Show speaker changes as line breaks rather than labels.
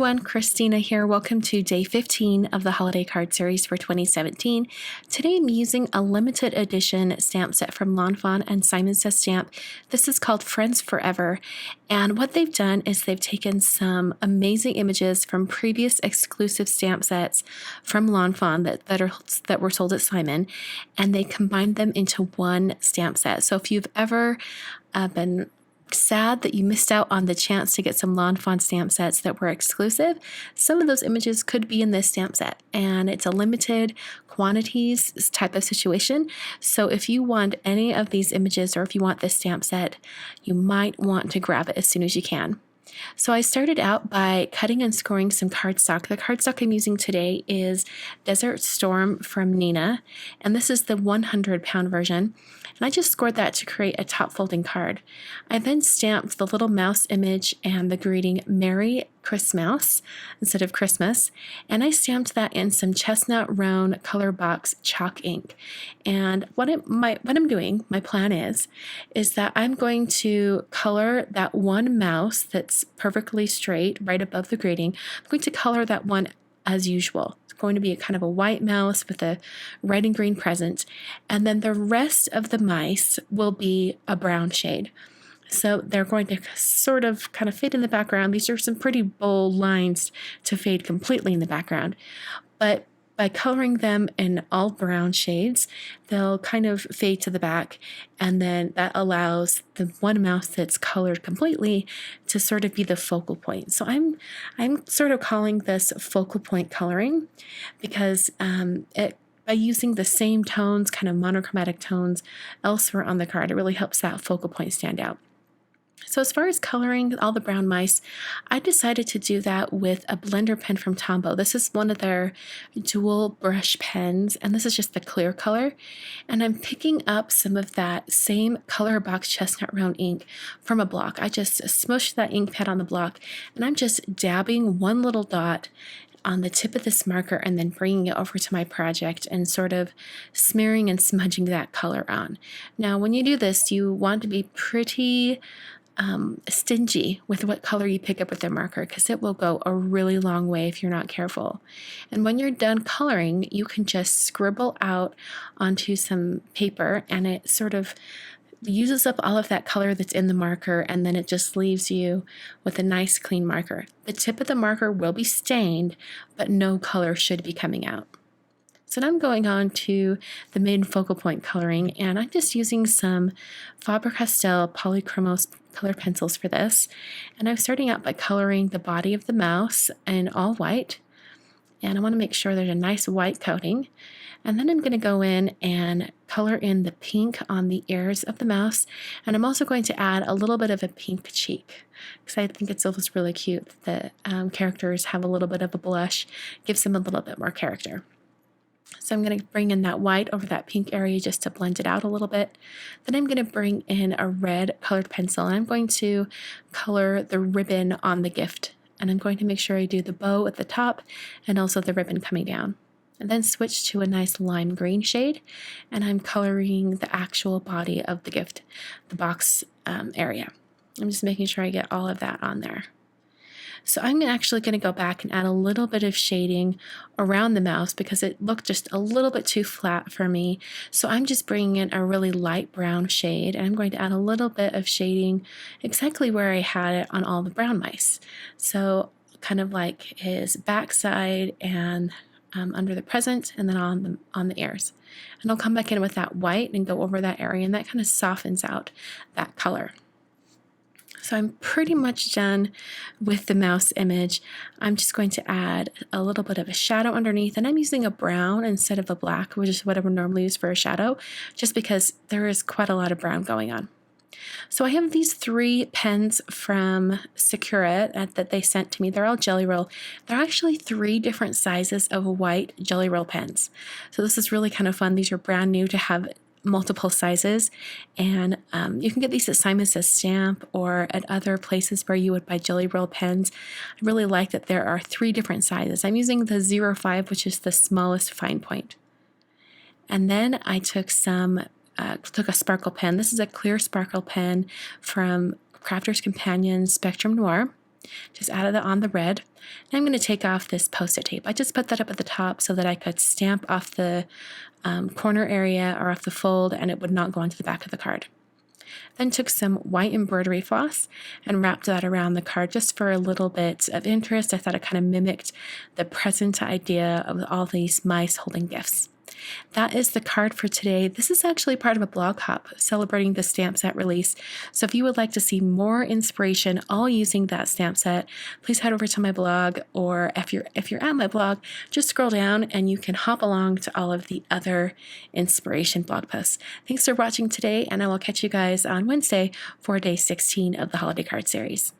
everyone, Christina here. Welcome to day 15 of the holiday card series for 2017. Today I'm using a limited edition stamp set from Fawn and Simon Says Stamp. This is called Friends Forever, and what they've done is they've taken some amazing images from previous exclusive stamp sets from Fawn that were sold at Simon, and they combined them into one stamp set. So if you've ever been sad that you missed out on the chance to get some Fawn stamp sets that were exclusive, some of those images could be in this stamp set, and it's a limited quantities type of situation. So if you want any of these images, or if you want this stamp set, you might want to grab it as soon as you can. So I started out by cutting and scoring some cardstock. The cardstock I'm using today is Desert Storm from Neenah, and this is the 100-pound version. And I just scored that to create a top folding card. I then stamped the little mouse image and the greeting Merry Christmouse instead of Christmas, and I stamped that in some chestnut roan color box chalk ink. And what I'm doing, my plan is that I'm going to color that one mouse that's perfectly straight right above the greeting. I'm going to color that one as usual. It's going to be a kind of a white mouse with a red and green present, and then the rest of the mice will be a brown shade. So they're going to sort of kind of fade in the background. These are some pretty bold lines to fade completely in the background, but by coloring them in all brown shades, they'll kind of fade to the back, and then that allows the one mouse that's colored completely to sort of be the focal point. So I'm sort of calling this focal point coloring because by using the same tones, kind of monochromatic tones elsewhere on the card, it really helps that focal point stand out. So as far as coloring all the brown mice, I decided to do that with a blender pen from Tombow. This is one of their dual brush pens, and this is just the clear color. And I'm picking up some of that same color box chestnut roan ink from a block. I just smushed that ink pad on the block, and I'm just dabbing one little dot on the tip of this marker and then bringing it over to my project and sort of smearing and smudging that color on. Now, when you do this, you want to be pretty stingy with what color you pick up with the marker, because it will go a really long way if you're not careful. And when you're done coloring, you can just scribble out onto some paper, and it sort of uses up all of that color that's in the marker, and then it just leaves you with a nice clean marker. The tip of the marker will be stained, but no color should be coming out. So now I'm going on to the main focal point coloring, and I'm just using some Faber-Castell Polychromos color pencils for this. And I'm starting out by coloring the body of the mouse in all white, and I want to make sure there's a nice white coating. And then I'm going to go in and color in the pink on the ears of the mouse, and I'm also going to add a little bit of a pink cheek because I think it's always really cute that characters have a little bit of a blush, gives them a little bit more character. So I'm going to bring in that white over that pink area just to blend it out a little bit. Then I'm going to bring in a red colored pencil, and I'm going to color the ribbon on the gift. And I'm going to make sure I do the bow at the top and also the ribbon coming down. And then switch to a nice lime green shade, and I'm coloring the actual body of the gift, the box area. I'm just making sure I get all of that on there. So I'm actually going to go back and add a little bit of shading around the mouse because it looked just a little bit too flat for me. So I'm just bringing in a really light brown shade, and I'm going to add a little bit of shading exactly where I had it on all the brown mice. So kind of like his backside and under the present, and then on the ears. And I'll come back in with that white and go over that area, and that kind of softens out that color. So I'm pretty much done with the mouse image. I'm just going to add a little bit of a shadow underneath, and I'm using a brown instead of a black, which is what I would normally use for a shadow, just because there is quite a lot of brown going on. So I have these 3 pens from Sakura that they sent to me. They're all Jelly Roll. They're actually 3 different sizes of white Jelly Roll pens. So this is really kind of fun. These are brand new to have multiple sizes, and you can get these at Simon Says Stamp or at other places where you would buy Jelly Roll pens. I really like that there are 3 different sizes. I'm using the 05, which is the smallest fine point. And then I took a sparkle pen. This is a clear sparkle pen from Crafter's Companion Spectrum Noir. Just added it on the red. And I'm going to take off this Post-it tape. I just put that up at the top so that I could stamp off the corner area or off the fold, and it would not go onto the back of the card. Then took some white embroidery floss and wrapped that around the card just for a little bit of interest. I thought it kind of mimicked the present idea of all these mice holding gifts. That is the card for today. This is actually part of a blog hop celebrating the stamp set release. So if you would like to see more inspiration all using that stamp set, please head over to my blog, or if you're at my blog, just scroll down and you can hop along to all of the other inspiration blog posts. Thanks for watching today, and I will catch you guys on Wednesday for day 16 of the holiday card series.